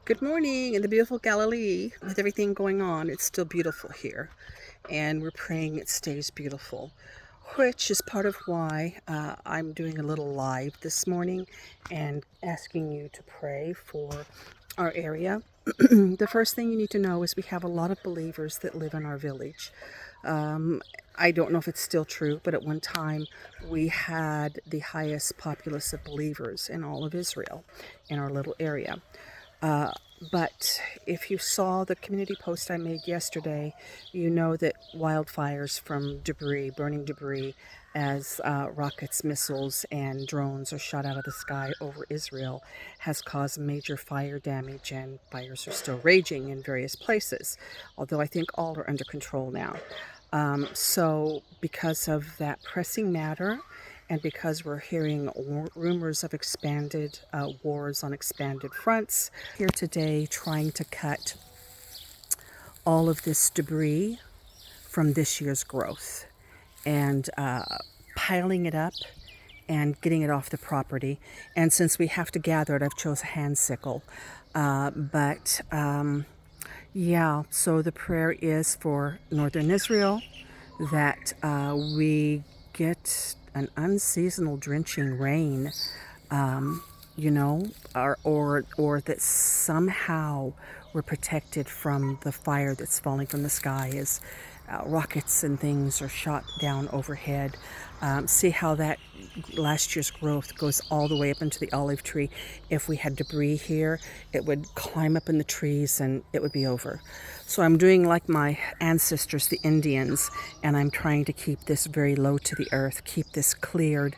Good morning in the beautiful Galilee. With everything going on, it's still beautiful here, and we're praying it stays beautiful, which is part of why I'm doing a little live this morning and asking you to pray for our area. The first thing you need to know is we have a lot of believers that live in our village. Um, I don't know if it's still true, but at one time we had the highest populace of believers in all of Israel in our little area. Uh, but if you saw the community post I made yesterday, you know that wildfires from debris, burning debris, as rockets, missiles, and drones are shot out of the sky over Israel, has caused major fire damage, and fires are still raging in various places, although I think all are under control now. So, because of that pressing matter, and because we're hearing rumors of expanded wars on expanded fronts, here today trying to cut all of this debris from this year's growth and piling it up and getting it off the property. And since we have to gather it, I've chose a hand sickle. Yeah, so the prayer is for northern Israel that we get an unseasonal drenching rain, or that somehow we're protected from the fire that's falling from the sky as rockets and things are shot down overhead. See how that last year's growth goes all the way up into the olive tree. If we had debris here, it would climb up in the trees and it would be over. So I'm doing like my ancestors, the Indians, and I'm trying to keep this very low to the earth, keep this cleared,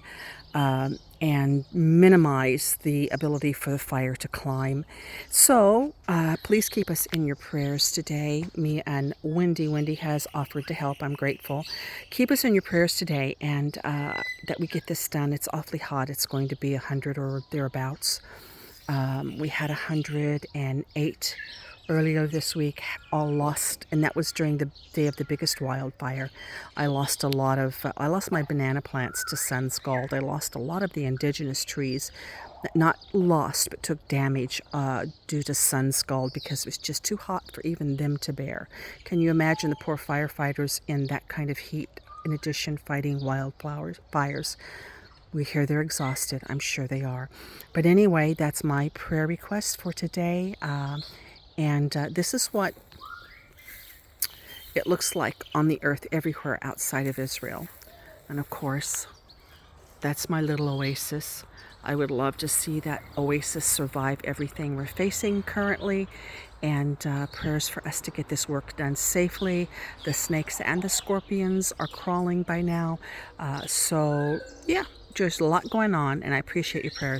and minimize the ability for the fire to climb. So please keep us in your prayers today. Me and Wendy. Wendy has offered to help. I'm grateful. Keep us in your prayers today, and that we get this done. It's awfully hot. It's going to be 100 or thereabouts. We had 108 earlier this week, all lost, and that was during the day of the biggest wildfire. I lost I lost my banana plants to sun scald. I lost a lot of the indigenous trees, not lost, but took damage due to sun scald because it was just too hot for even them to bear. Can you imagine the poor firefighters in that kind of heat, in addition fighting fires? We hear they're exhausted. I'm sure they are. But anyway, that's my prayer request for today. And this is what it looks like on the earth everywhere outside of Israel. And of course, that's my little oasis. I would love to see that oasis survive everything we're facing currently. And prayers for us to get this work done safely. The snakes and the scorpions are crawling by now. So, yeah, there's a lot going on, and I appreciate your prayers.